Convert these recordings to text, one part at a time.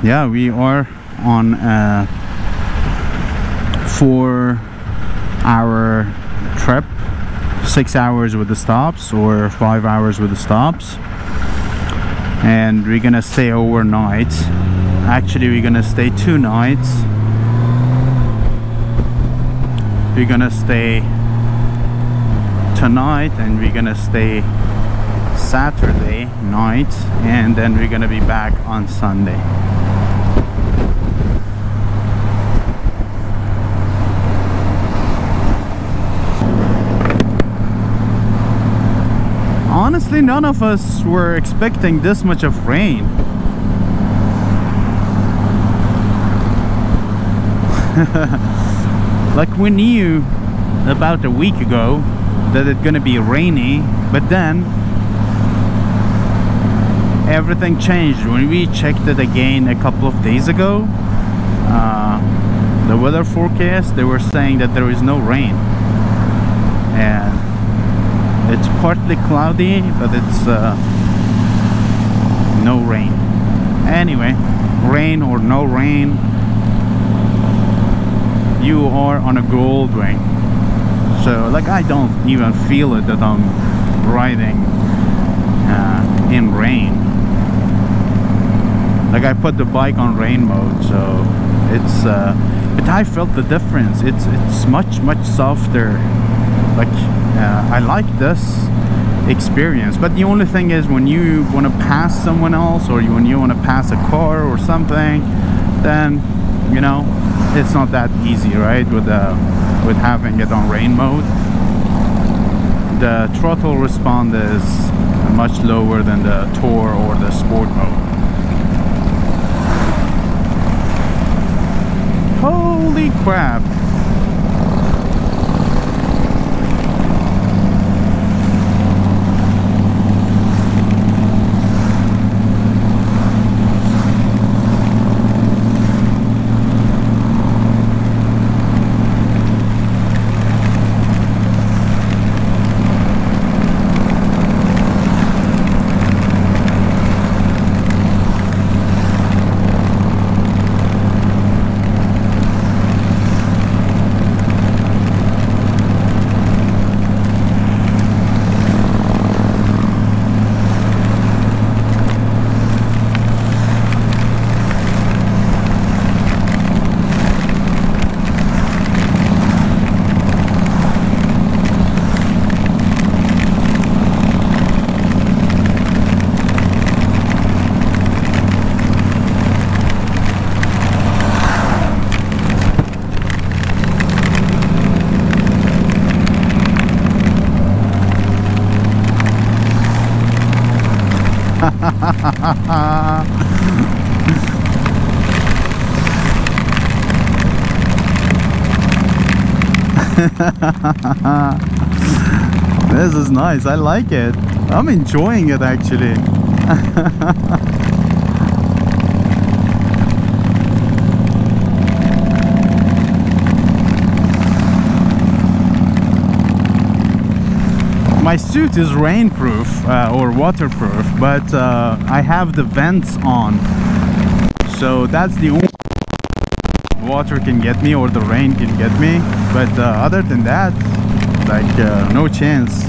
yeah, we are on a 4-hour trip, 6 hours with the stops or 5 hours with the stops, and we're gonna stay overnight. Actually, we're gonna stay 2 nights. We're gonna stay tonight, and we're gonna stay Saturday night, and then we're gonna be back on Sunday. Honestly, none of us were expecting this much of rain. Like, we knew about a week ago that it's gonna be rainy, but then everything changed when we checked it again a couple of days ago. The weather forecast, they were saying that there is no rain, and it's partly cloudy, but it's no rain. Anyway, rain or no rain, you are on a Goldwing. So like, I don't even feel it that I'm riding in rain. Like, I put the bike on rain mode, so it's but I felt the difference. It's much softer. Like, I like this experience, but the only thing is, when you want to pass someone else, or when you want to pass a car or something, then, you know, it's not that easy, right? With having it on rain mode, the throttle response is much lower than the tour or the sport mode. Holy crap! This is nice. I like it. I'm enjoying it, actually. My suit is rainproof or waterproof, but I have the vents on, so that's the only water can get me or the rain can get me. But other than that, like, no chance.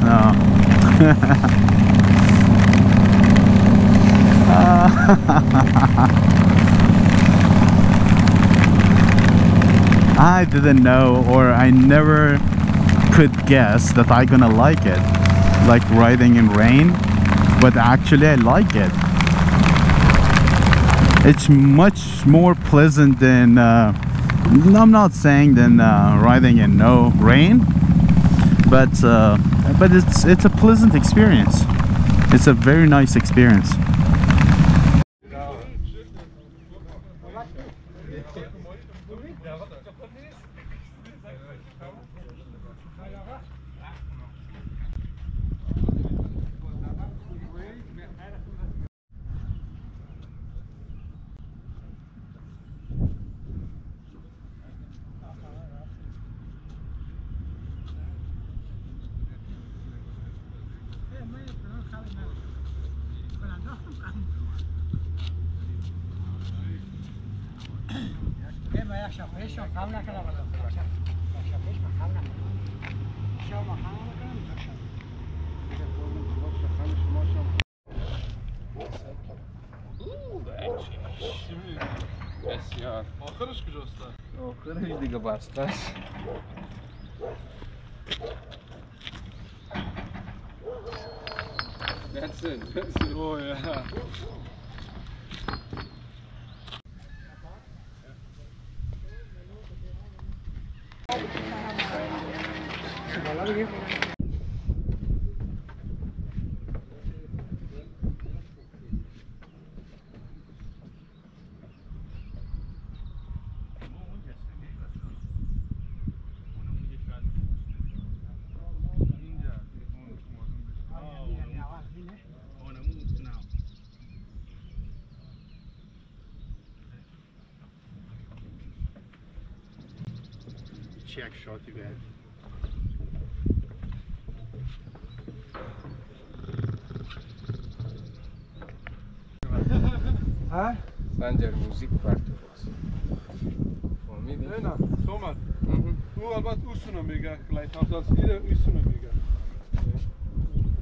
I didn't know, or I never could guess that I gonna like it, like riding in rain. But actually I like it. It's much more pleasant than I'm not saying than riding in no rain, but it's a pleasant experience. It's a very nice experience. بسیار. آخرش کجاست؟ آخرش دیگه بسته است. That's it. That's it. Oh yeah. Check shot you guys. ها؟ سنجر موزیک پرتو باز. فهمیدی؟ نه سومر. او البته اوسونو میگه لایت هاوس ایره اوسونو میگه.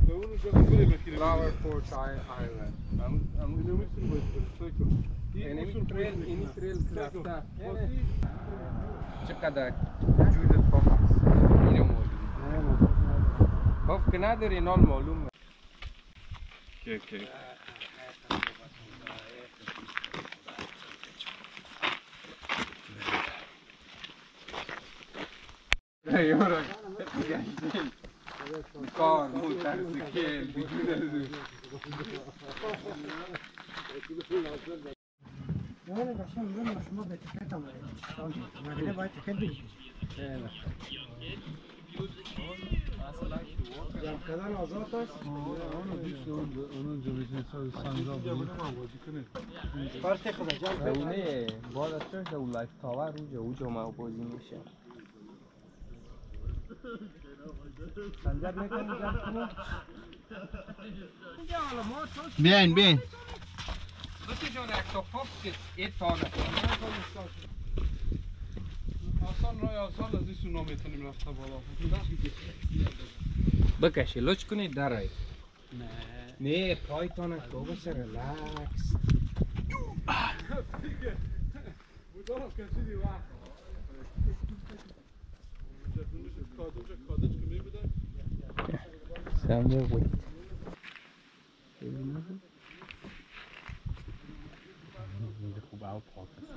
به اون جا بری بکیری. Flower Port Island. ام اینو میسون باید این تریل رفته. چقدر وجود پاپ است. اینو معلوم. پاپ که نداری نال معلوم. که یارو کار موتورسیکل بدون نه قشنگ میگم شما به تکت هم مگه باید تکت بگیرید جمع کردن آزاد است اونو جو بیزنس سانزا فرق خدا جمع اونه بعد از چه اون لایف تاور اونجا ما بازی میشه سنجر میکنی جمع کنی بیاین بیاین دوستی جان اکتا پاپ که ایت تانه آسان رای آسان از ایسو نمیتونیم رفته بالا بکشی لچ کنی درای نه پای تانه تو بسه ریلکس بودارم کشیدی وقت کادوچ که میبودن سنجر ویت خوب اوت پاک است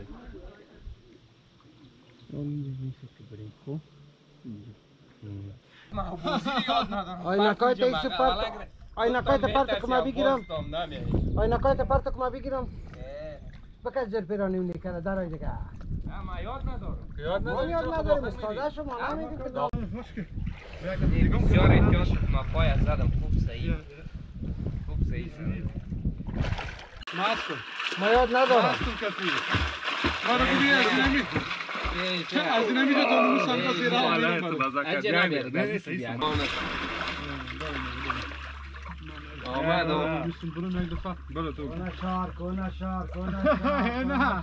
آینکای تا ایسو پرت آینکای تا پرت که ما بگیرم آینکای تا پرت که ما بگیرم بکش زیر پیرانی اونی کنه درای دیگه ما یاد ندارم ما یاد نداریم استاده شما نمیدیم که بسیار احتیاط ما پای از زدم خوب صحیح زدم ماستم ما یاد ندارم ماستم کسی ما رو بگی از نمیتون از نمیتون دانمون سنگا زیرا اجه نمیره آمد برو نگه دفعه برو تو کنه شار نه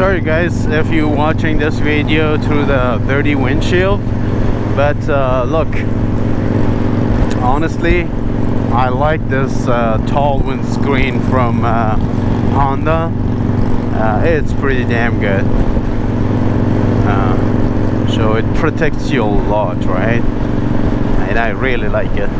Sorry guys if you're watching this video through the dirty windshield, but look, honestly I like this tall windscreen from Honda. It's pretty damn good. So it protects you a lot, right? And I really like it.